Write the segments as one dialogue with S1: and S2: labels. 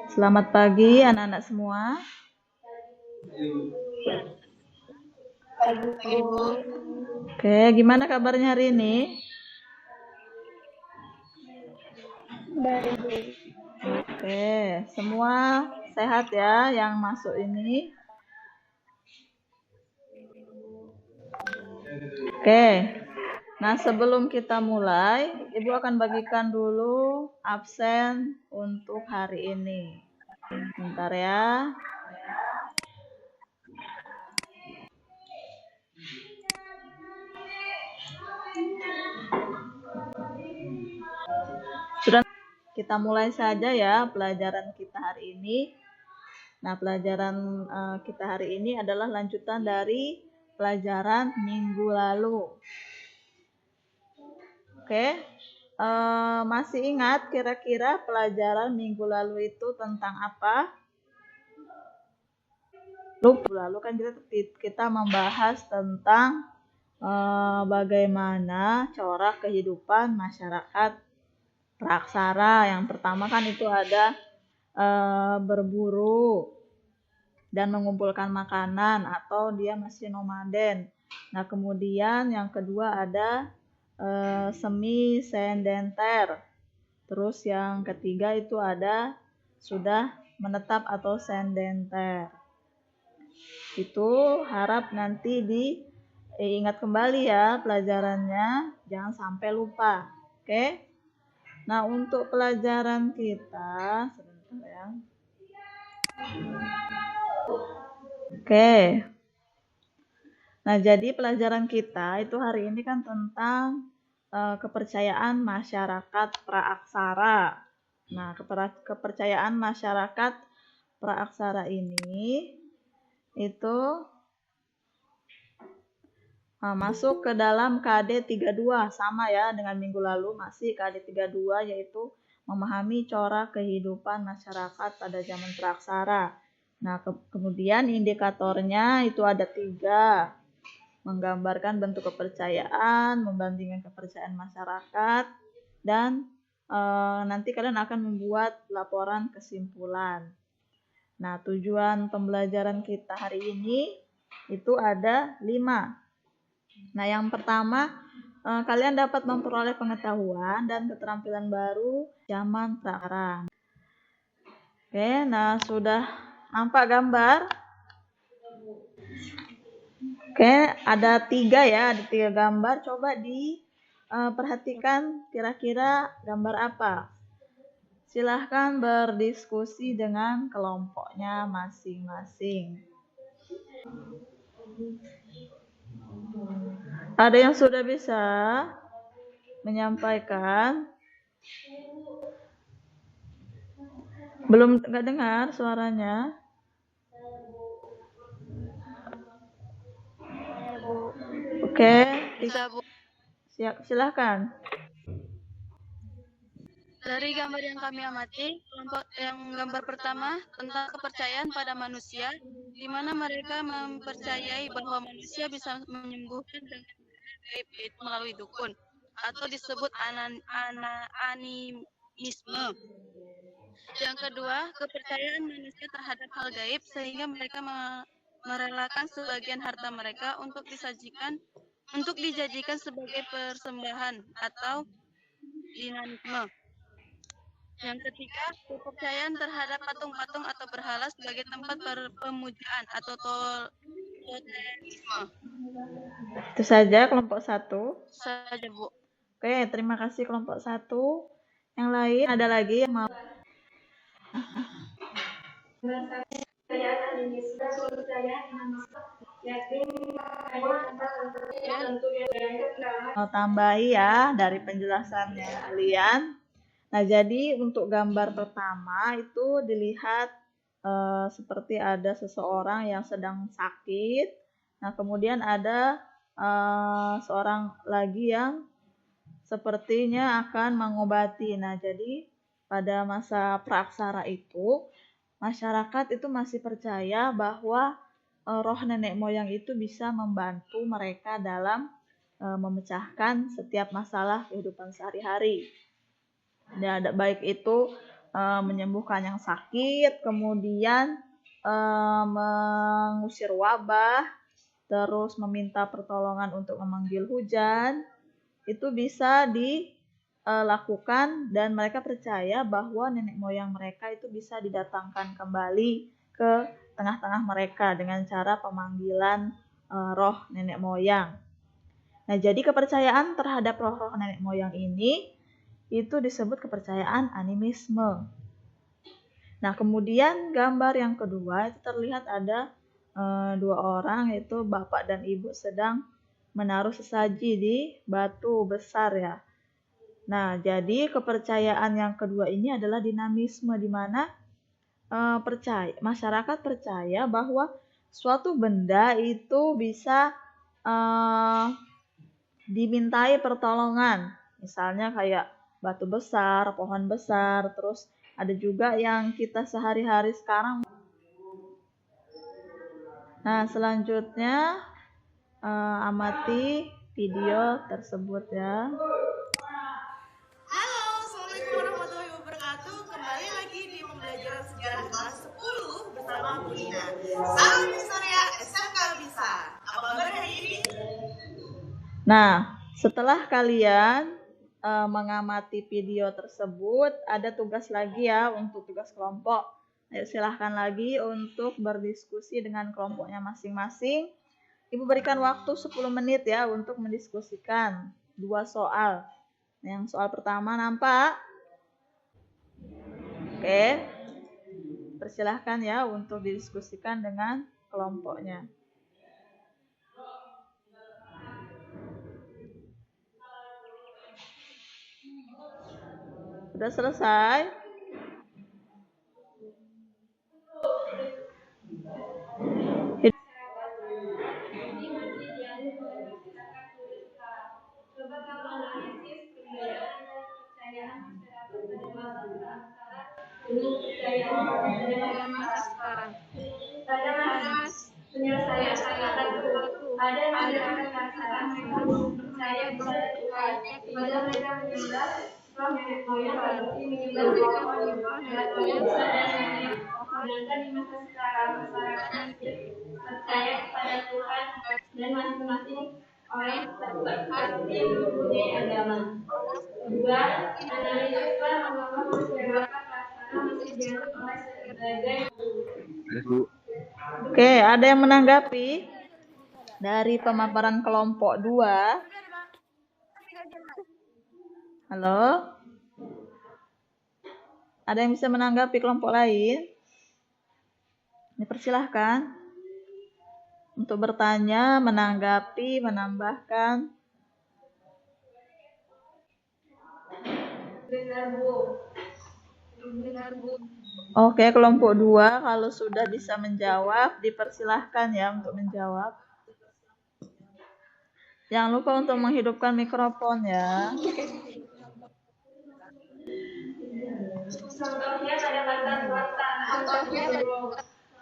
S1: Selamat pagi anak-anak semua.
S2: Pagi, Ibu.
S1: Oke, gimana kabarnya hari ini?
S2: Baik, Bu.
S1: Oke, semua sehat ya yang masuk ini. Oke, nah sebelum kita mulai, Ibu akan bagikan dulu absen untuk hari ini. Bentar ya. Sudah, kita mulai saja ya pelajaran kita hari ini. Nah, pelajaran kita hari ini adalah lanjutan dari pelajaran minggu lalu. Oke, masih ingat kira-kira pelajaran minggu lalu itu tentang apa? Lalu kan kita membahas tentang bagaimana corak kehidupan masyarakat Praksara. Yang pertama kan itu ada berburu dan mengumpulkan makanan atau dia masih nomaden. Nah, kemudian yang kedua ada semi sedenter. Terus yang ketiga itu ada sudah menetap atau sedenter. Itu harap nanti diingat kembali ya pelajarannya, jangan sampai lupa. Oke? Nah, untuk pelajaran kita sebentar ya. Oke. Nah, jadi pelajaran kita itu hari ini kan tentang kepercayaan masyarakat praaksara. Nah, kepercayaan masyarakat praaksara ini itu masuk ke dalam KD 32, sama ya dengan minggu lalu, masih KD 32, yaitu memahami corak kehidupan masyarakat pada zaman praaksara. Nah, kemudian indikatornya itu ada 3. Menggambarkan bentuk kepercayaan, membandingkan kepercayaan masyarakat, dan nanti kalian akan membuat laporan kesimpulan. Nah, tujuan pembelajaran kita hari ini itu ada 5. Nah, yang pertama, kalian dapat memperoleh pengetahuan dan keterampilan baru zaman praaksara. Oke, nah sudah nampak gambar? Oke, ada 3 ya, ada 3 gambar. Coba diperhatikan kira-kira gambar apa. Silahkan berdiskusi dengan kelompoknya masing-masing. Ada yang sudah bisa menyampaikan? Belum, nggak dengar suaranya? Oke, silahkan.
S2: Dari gambar yang kami amati, kelompok yang gambar pertama tentang kepercayaan pada manusia, di mana mereka mempercayai bahwa manusia bisa menyembuhkan dengan gaib, yaitu melalui dukun, atau disebut animisme. Yang kedua, kepercayaan manusia terhadap hal gaib, sehingga mereka merelakan sebagian harta mereka untuk dijadikan sebagai persembahan atau dinamisme. Yang ketiga, kepercayaan terhadap patung-patung atau berhala sebagai tempat pemujaan atau totemisme.
S1: Itu saja kelompok 1.
S2: Saja, Bu.
S1: Oke, terima kasih kelompok 1. Yang lain ada lagi yang mau? Tambahi ya dari penjelasannya kalian. Nah, jadi untuk gambar pertama itu dilihat seperti ada seseorang yang sedang sakit. Nah, kemudian ada seorang lagi yang sepertinya akan mengobati. Nah, jadi pada masa praaksara itu masyarakat itu masih percaya bahwa roh nenek moyang itu bisa membantu mereka dalam memecahkan setiap masalah kehidupan sehari-hari. Ya, baik itu menyembuhkan yang sakit, kemudian mengusir wabah, terus meminta pertolongan untuk memanggil hujan, itu bisa dilakukan dan mereka percaya bahwa nenek moyang mereka itu bisa didatangkan kembali ke tengah-tengah mereka dengan cara pemanggilan roh nenek moyang. Nah, jadi kepercayaan terhadap roh-roh nenek moyang ini itu disebut kepercayaan animisme. Nah, kemudian gambar yang kedua itu terlihat ada dua orang, yaitu bapak dan ibu sedang menaruh sesaji di batu besar ya. Nah, jadi kepercayaan yang kedua ini adalah dinamisme, di mana masyarakat percaya bahwa suatu benda itu bisa dimintai pertolongan. Misalnya kayak batu besar, pohon besar, terus ada juga yang kita sehari-hari sekarang. Nah, selanjutnya amati video tersebut ya.
S3: Halo, Assalamualaikum warahmatullahi wabarakatuh. Kembali lagi di pembelajaran sejarah kelas 10 bersama Bu Lina. Salam Historia SMK Bisa. Apa kabar hari ini?
S1: Nah, setelah kalian mengamati video tersebut, ada tugas lagi ya untuk tugas kelompok. Ayo silahkan lagi untuk berdiskusi dengan kelompoknya masing-masing. Ibu berikan waktu 10 menit ya untuk mendiskusikan dua soal. Yang soal pertama nampak? Oke. Persilahkan ya untuk didiskusikan dengan kelompoknya. Sudah selesai?
S2: Dalam masa sekarang. Pada penyelesaian satu, ada masyarakat mereka percaya kepada mereka menyembah roh nenek moyang dan mereka menyembah nenek moyang sedangkan di masa sekarang masyarakat percaya kepada Tuhan dan masing-masing orang pasti mempunyai agama. Kedua, analisislah mengapa masyarakat masih dianggap oleh sebagai.
S1: Oke, ada yang menanggapi dari pemaparan kelompok 2? Halo? Ada yang bisa menanggapi kelompok lain? Dipersilahkan untuk bertanya, menanggapi, menambahkan.
S2: Benar, Bu.
S1: Oke, kelompok 2 kalau sudah bisa menjawab, dipersilahkan ya untuk menjawab. Jangan lupa untuk menghidupkan mikrofon ya.
S3: Contohnya pada masa puasa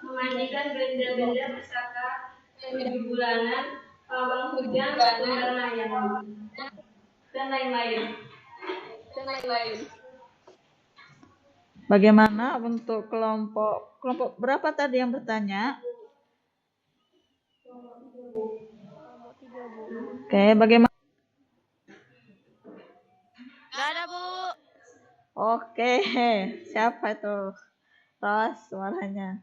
S3: memandikan benda-benda pusaka 7 bulanan, pawang hujan, dan lain-lain.
S1: Bagaimana untuk kelompok berapa tadi yang bertanya? Oke, bagaimana?
S2: Gak ada, Bu.
S1: Oke, siapa itu? Ros suaranya.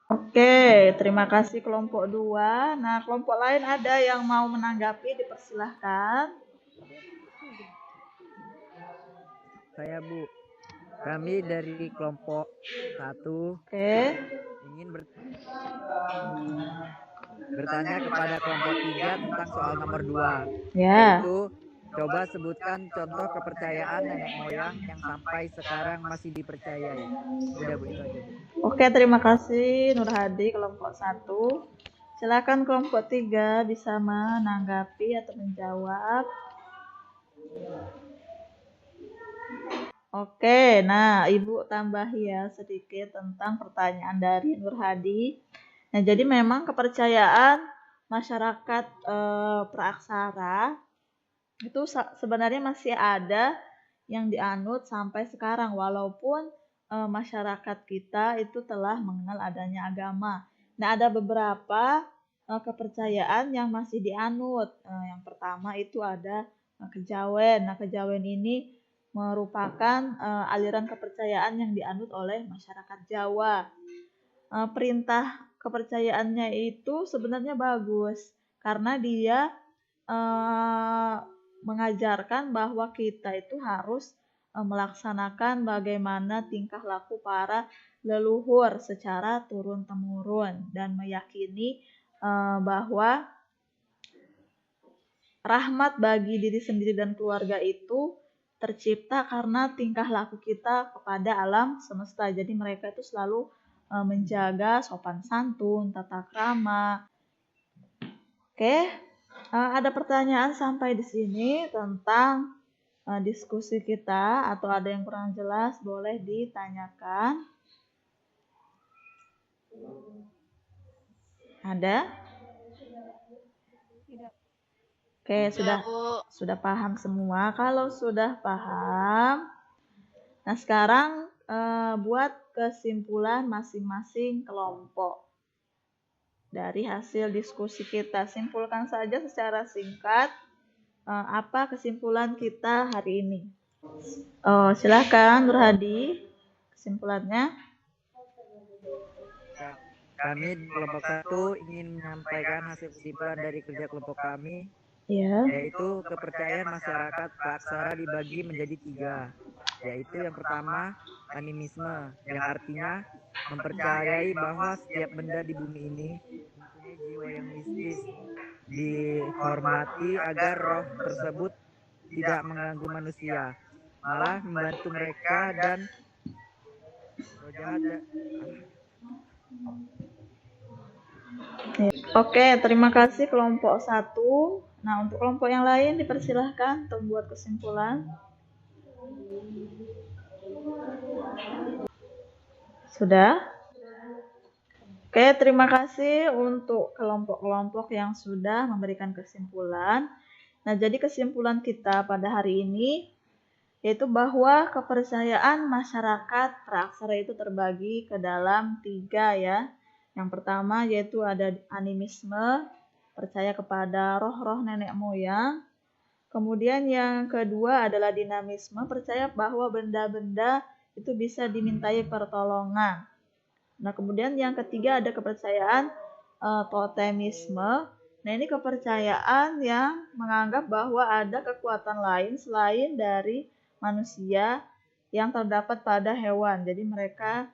S1: Oke, terima kasih kelompok 2. Nah, kelompok lain ada yang mau menanggapi, dipersilahkan.
S4: Saya, Bu. Kami dari kelompok 1 ingin bertanya kepada kelompok 3 tentang soal nomor 2.
S1: Ya.
S4: Yaitu, coba sebutkan contoh kepercayaan nenek moyang yang sampai sekarang masih dipercayai. Udah, Bu, itu aja, Bu.
S1: Oke, terima kasih Nur Hadi kelompok 1. Silakan kelompok 3 bisa menanggapi atau menjawab. Oke, nah Ibu tambahi ya sedikit tentang pertanyaan dari Nur Hadi. Nah, jadi memang kepercayaan masyarakat praaksara itu sebenarnya masih ada yang dianut sampai sekarang, walaupun masyarakat kita itu telah mengenal adanya agama. Nah, ada beberapa kepercayaan yang masih dianut. Yang pertama itu ada kejawen. Nah, kejawen ini merupakan aliran kepercayaan yang dianut oleh masyarakat Jawa. Perintah kepercayaannya itu sebenarnya bagus karena dia mengajarkan bahwa kita itu harus melaksanakan bagaimana tingkah laku para leluhur secara turun-temurun dan meyakini bahwa rahmat bagi diri sendiri dan keluarga itu tercipta karena tingkah laku kita kepada alam semesta. Jadi mereka itu selalu menjaga sopan santun, tata krama. Oke, ada pertanyaan sampai di sini tentang diskusi kita atau ada yang kurang jelas boleh ditanyakan. Ada? Oke, sudah paham semua. Kalau sudah paham, nah sekarang buat kesimpulan masing-masing kelompok dari hasil diskusi kita. Simpulkan saja secara singkat apa kesimpulan kita hari ini. Silakan Nur Hadi, kesimpulannya.
S4: Kami di kelompok 1 ingin menyampaikan hasil kesimpulan dari kerja kelompok kami, yaitu kepercayaan masyarakat Praksara dibagi menjadi 3, yaitu yang pertama animisme, yang artinya mempercayai bahwa setiap benda di bumi ini mempunyai jiwa yang mistis, dihormati agar roh tersebut tidak mengganggu manusia, malah membantu mereka dan roh jahat.
S1: Oke, terima kasih kelompok 1. Nah, untuk kelompok yang lain dipersilahkan untuk buat kesimpulan. Sudah? Oke, terima kasih untuk kelompok-kelompok yang sudah memberikan kesimpulan. Nah, jadi kesimpulan kita pada hari ini yaitu bahwa kepercayaan masyarakat Praksara itu terbagi ke dalam 3 ya. Yang pertama yaitu ada animisme, percaya kepada roh-roh nenek moyang. Kemudian yang kedua adalah dinamisme, percaya bahwa benda-benda itu bisa dimintai pertolongan. Nah, kemudian yang ketiga ada kepercayaan totemisme. Nah, ini kepercayaan yang menganggap bahwa ada kekuatan lain selain dari manusia yang terdapat pada hewan. Jadi mereka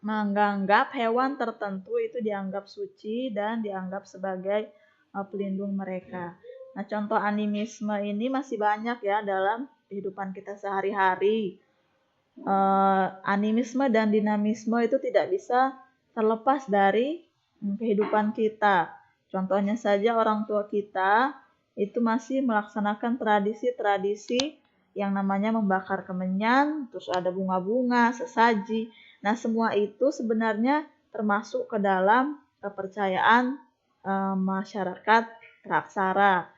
S1: menganggap hewan tertentu itu dianggap suci dan dianggap sebagai pelindung mereka. Nah, contoh animisme ini masih banyak ya dalam kehidupan kita sehari-hari. Animisme dan dinamisme itu tidak bisa terlepas dari kehidupan kita. Contohnya saja orang tua kita itu masih melaksanakan tradisi-tradisi yang namanya membakar kemenyan, terus ada bunga-bunga, sesaji. Nah, semua itu sebenarnya termasuk ke dalam kepercayaan masyarakat Praksara.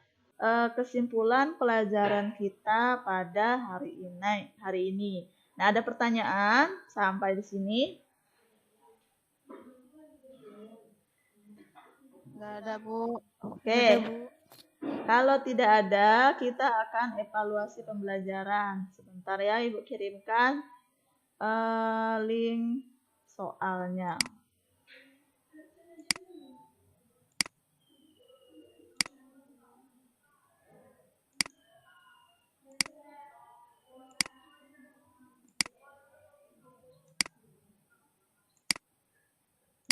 S1: Kesimpulan pelajaran kita pada hari ini. Nah, ada pertanyaan sampai di sini?
S2: Nggak ada, Bu.
S1: Oke. Kalau tidak ada, kita akan evaluasi pembelajaran. Sebentar ya, Ibu kirimkan link soalnya.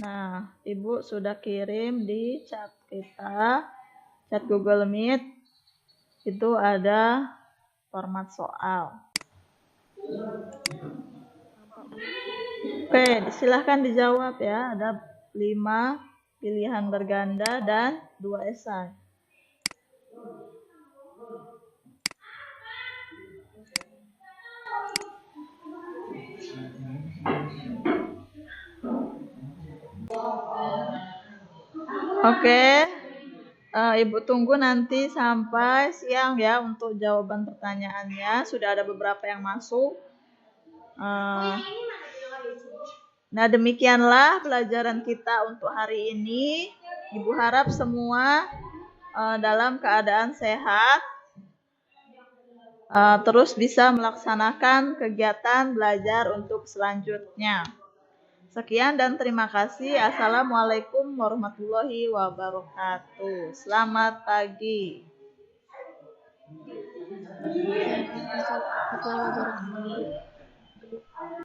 S1: Nah, Ibu sudah kirim di chat kita, chat Google Meet. Itu ada format soal. Oke, silahkan dijawab ya. Ada 5 pilihan berganda dan 2 esai. Oke, Ibu tunggu nanti sampai siang ya untuk jawaban pertanyaannya. Sudah ada beberapa yang masuk. Nah, demikianlah pelajaran kita untuk hari ini. Ibu harap semua dalam keadaan sehat, terus bisa melaksanakan kegiatan belajar untuk selanjutnya. Sekian dan terima kasih. Assalamualaikum warahmatullahi wabarakatuh. Selamat pagi.
S2: Waalaikumsalam warahmatullahi wabarakatuh.